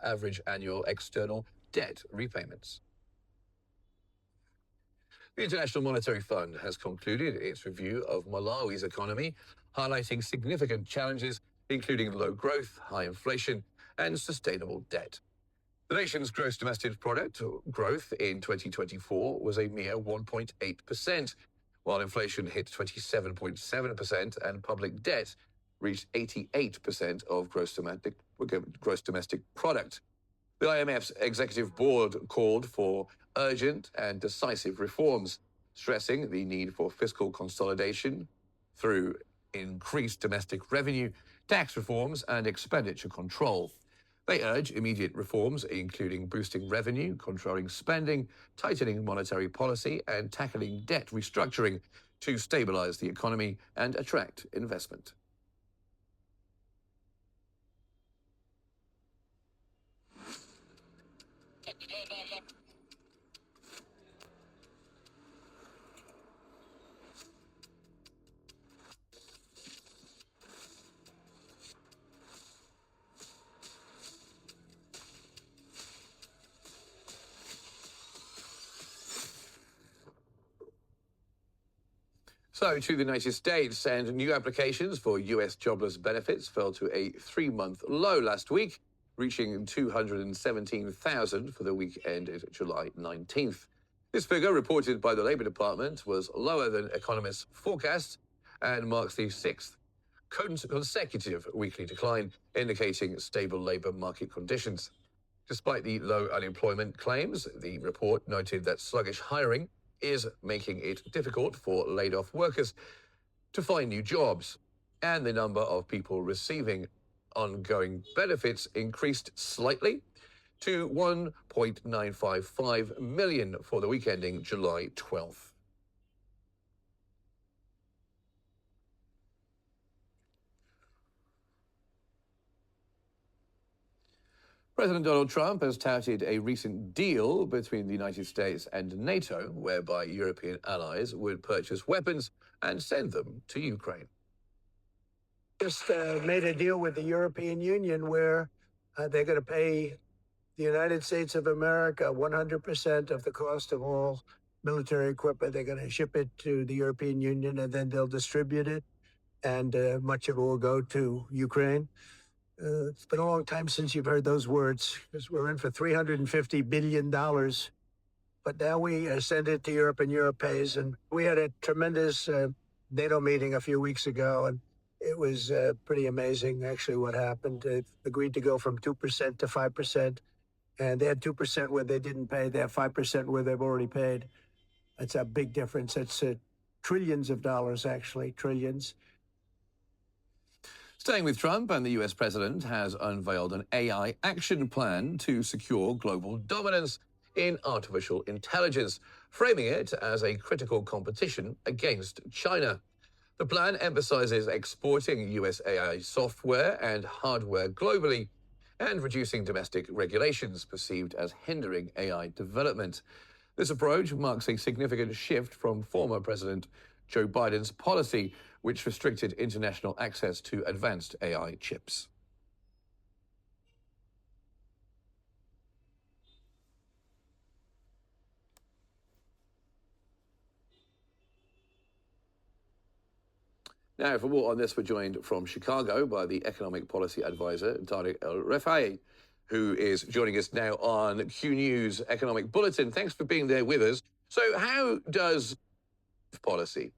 average annual external debt repayments. The International Monetary Fund has concluded its review of Malawi's economy, highlighting significant challenges, including low growth, high inflation, and sustainable debt. The nation's gross domestic product growth in 2024 was a mere 1.8%, while inflation hit 27.7% and public debt reached 88% of gross domestic product. The IMF's executive board called for urgent and decisive reforms, stressing the need for fiscal consolidation through increased domestic revenue, tax reforms, and expenditure control. They urge immediate reforms, including boosting revenue, controlling spending, tightening monetary policy, and tackling debt restructuring to stabilize the economy and attract investment. So, to the United States, and new applications for U.S. jobless benefits fell to a 3-month low last week, reaching 217,000 for the week ended July 19th. This figure, reported by the Labor Department, was lower than economists' forecasts and marks the 6th consecutive weekly decline, indicating stable labor market conditions. Despite the low unemployment claims, the report noted that sluggish hiring is making it difficult for laid-off workers to find new jobs, and the number of people receiving ongoing benefits increased slightly to 1.955 million for the week ending July 12th. President Donald Trump has touted a recent deal between the United States and NATO, whereby European allies would purchase weapons and send them to Ukraine. Just made a deal with the European Union where they're going to pay the United States of America 100% of the cost of all military equipment. They're going to ship it to the European Union, and then they'll distribute it, and much of it will go to Ukraine. It's been a long time since you've heard those words, because we're in for $350 billion. But now we send it to Europe, and Europe pays. And we had a tremendous NATO meeting a few weeks ago, and it was pretty amazing, actually, what happened. They agreed to go from 2% to 5%, and they had 2% where they didn't pay. They have 5% where they've already paid. That's a big difference. That's trillions of dollars, actually, trillions. Staying with Trump, and the US president has unveiled an AI action plan to secure global dominance in artificial intelligence, framing it as a critical competition against China. The plan emphasizes exporting US AI software and hardware globally and reducing domestic regulations perceived as hindering AI development. This approach marks a significant shift from former President Joe Biden's policy, which restricted international access to advanced AI chips. Now, for more on this, we're joined from Chicago by the economic policy advisor, Tariq El-Rifai, who is joining us now on Q News Economic Bulletin. Thanks for being there with us. So how does policy?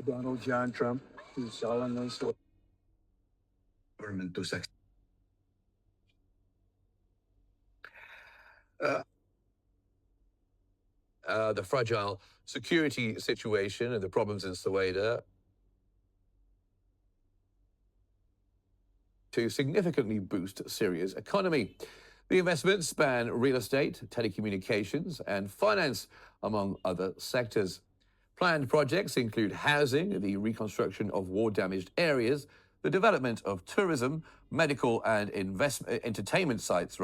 Donald John Trump is solemnly sworn. Government to succeed. The fragile security situation and the problems in Syria to significantly boost Syria's economy. The investments span real estate, telecommunications, and finance, among other sectors. Planned projects include housing, the reconstruction of war-damaged areas, the development of tourism, medical and entertainment sites.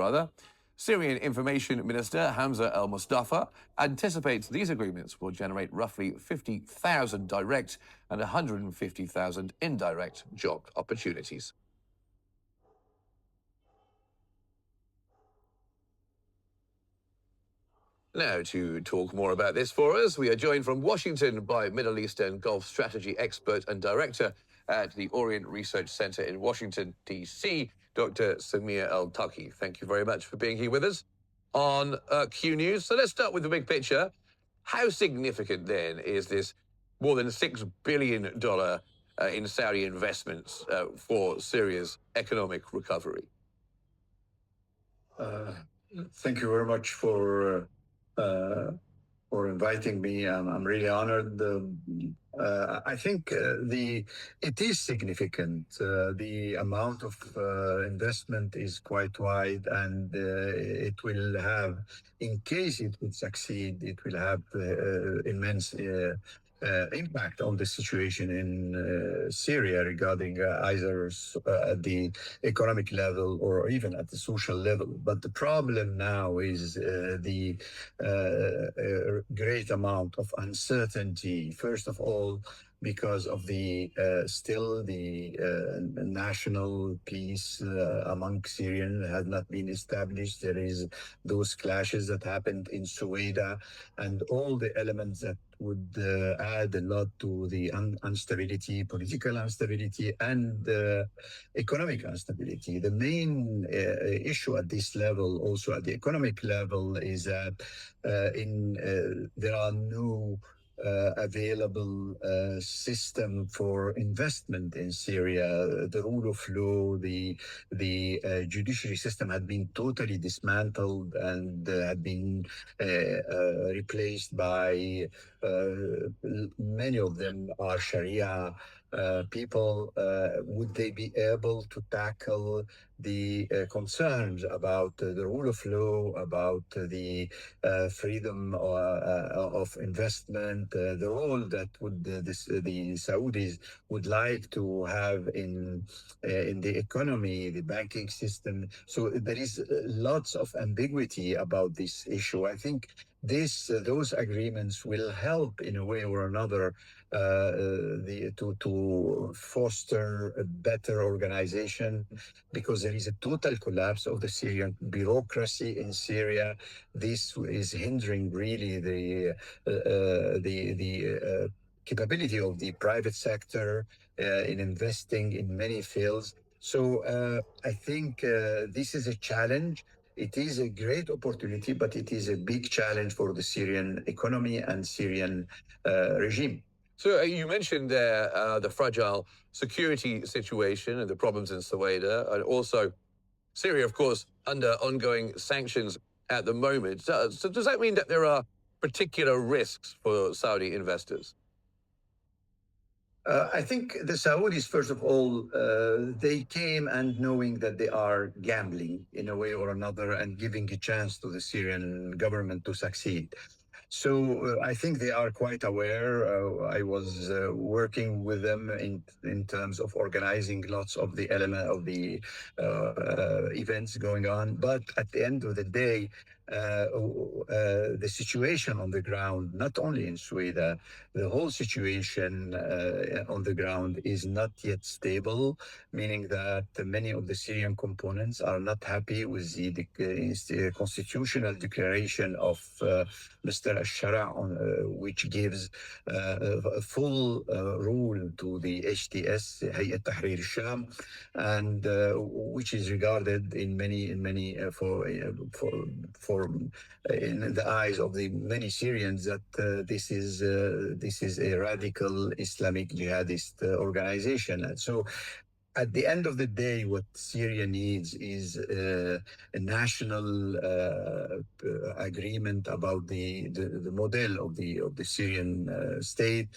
Syrian Information Minister Hamza al-Mustafa anticipates these agreements will generate roughly 50,000 direct and 150,000 indirect job opportunities. Now, to talk more about this for us, we are joined from Washington by Middle East and Gulf strategy expert and director at the Orient Research Centre in Washington, D.C., Dr. Samir Al-Taqi. Thank you very much for being here with us on Q News. So let's start with the big picture. How significant, then, is this more than $6 billion in Saudi investments for Syria's economic recovery? Thank you very much for inviting me. I'm really honored. I think it is significant. The amount of investment is quite wide, and it will have, in case it would succeed, it will have immense impact on the situation in Syria regarding either at the economic level or even at the social level. But the problem now is the great amount of uncertainty. First of all, because of the still the national peace among Syrians has not been established. There is those clashes that happened in Sueda, and all the elements that would add a lot to the instability, political instability, and economic instability. The main issue at this level, also at the economic level, is that there are no available system for investment in Syria. The rule of law, the judiciary system had been totally dismantled and had been replaced by many of them are Sharia people. Would they be able to tackle the concerns about the rule of law, about the freedom of investment, the role that the Saudis would like to have in the economy, the banking system? So there is lots of ambiguity about this issue. I think those agreements will help in a way or another to foster a better organization, because there is a total collapse of the Syrian bureaucracy in Syria. This is hindering really the capability of the private sector in investing in many fields. So I think this is a challenge. It is a great opportunity, but it is a big challenge for the Syrian economy and Syrian regime. So you mentioned there the fragile security situation and the problems in Sueda, and also Syria, of course, under ongoing sanctions at the moment. So does that mean that there are particular risks for Saudi investors? I think the Saudis, first of all, they came and knowing that they are gambling in a way or another and giving a chance to the Syrian government to succeed. So I think they are quite aware. I was working with them in terms of organizing lots of the events going on. But at the end of the day, the situation on the ground, not only in Sueda, the whole situation on the ground is not yet stable, meaning that many of the Syrian components are not happy with the constitutional declaration of Mr. al-Shara, which gives a full rule to the HTS, Hayat Tahrir al-Sham, and which is regarded in the eyes of the many Syrians that this is a radical Islamic jihadist organization. And so at the end of the day, what Syria needs is a national agreement about the model of the Syrian state.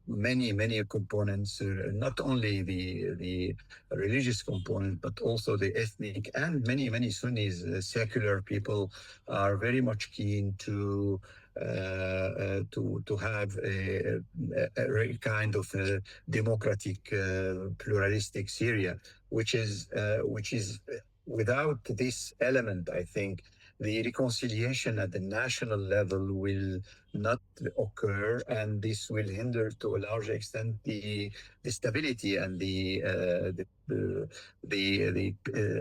Many components, not only the religious component, but also the ethnic, and many Sunnis, secular people are very much keen to have a kind of a democratic, pluralistic Syria, which is without this element, I think the reconciliation at the national level will not occur, and this will hinder to a large extent the stability and the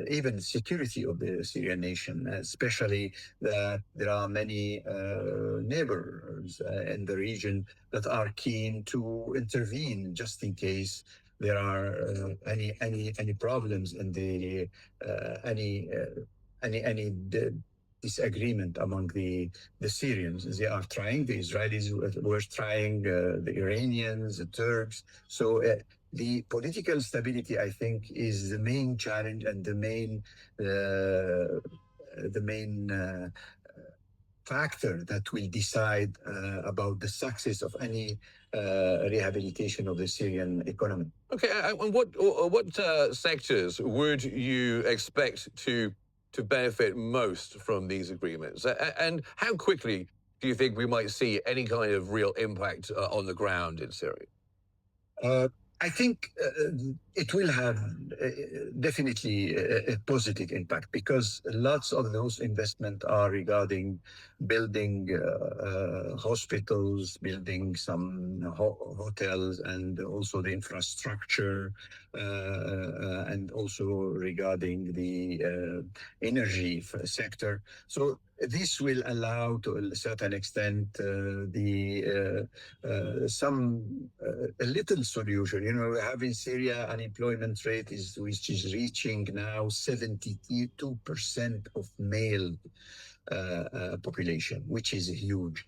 even security of the Syrian nation, especially that there are many neighbors in the region that are keen to intervene just in case there are any problems in the any disagreement among the Syrians. They are trying. The Israelis were trying. The Iranians, the Turks. So the political stability, I think, is the main challenge and the main factor that will decide about the success of any rehabilitation of the Syrian economy. Okay, and what sectors would you expect to benefit most from these agreements? And how quickly do you think we might see any kind of real impact on the ground in Syria? I think it will have definitely a positive impact because lots of those investments are regarding building hospitals, building some hotels, and also the infrastructure, and also regarding the energy sector. So this will allow, to a certain extent, a little solution. You know, we have in Syria unemployment rate which is reaching now 72% of male population, which is huge.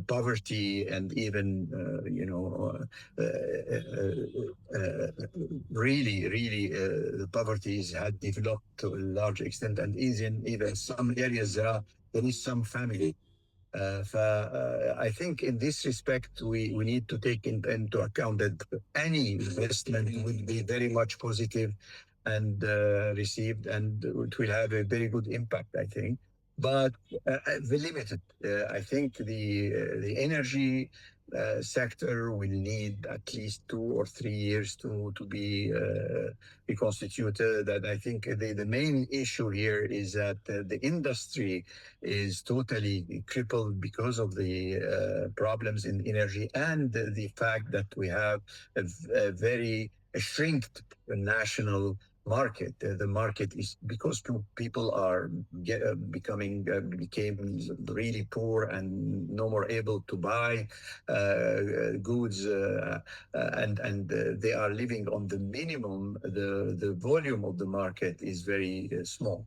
Poverty and even really the poverty had developed to a large extent, and even some areas there is some family. I think in this respect, we need to take into account that any investment would be very much positive and received, and it will have a very good impact, I think. But the limited. I think the energy sector will need at least 2 or 3 years to be reconstituted. And I think the main issue here is that the industry is totally crippled because of the problems in energy and the fact that we have a very shrinked national market. The market is because people are became really poor and no more able to buy goods, and they are living on the minimum. The volume of the market is very small.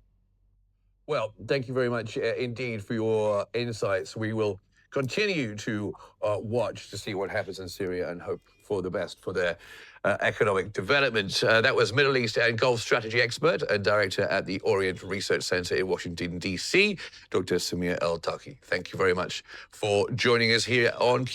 Well, thank you very much indeed for your insights. We will continue to watch to see what happens in Syria and hope for the best for their economic development. That was Middle East and Gulf strategy expert and director at the Orient Research Centre in Washington, D.C., Dr. Samir El-Taqi. Thank you very much for joining us here on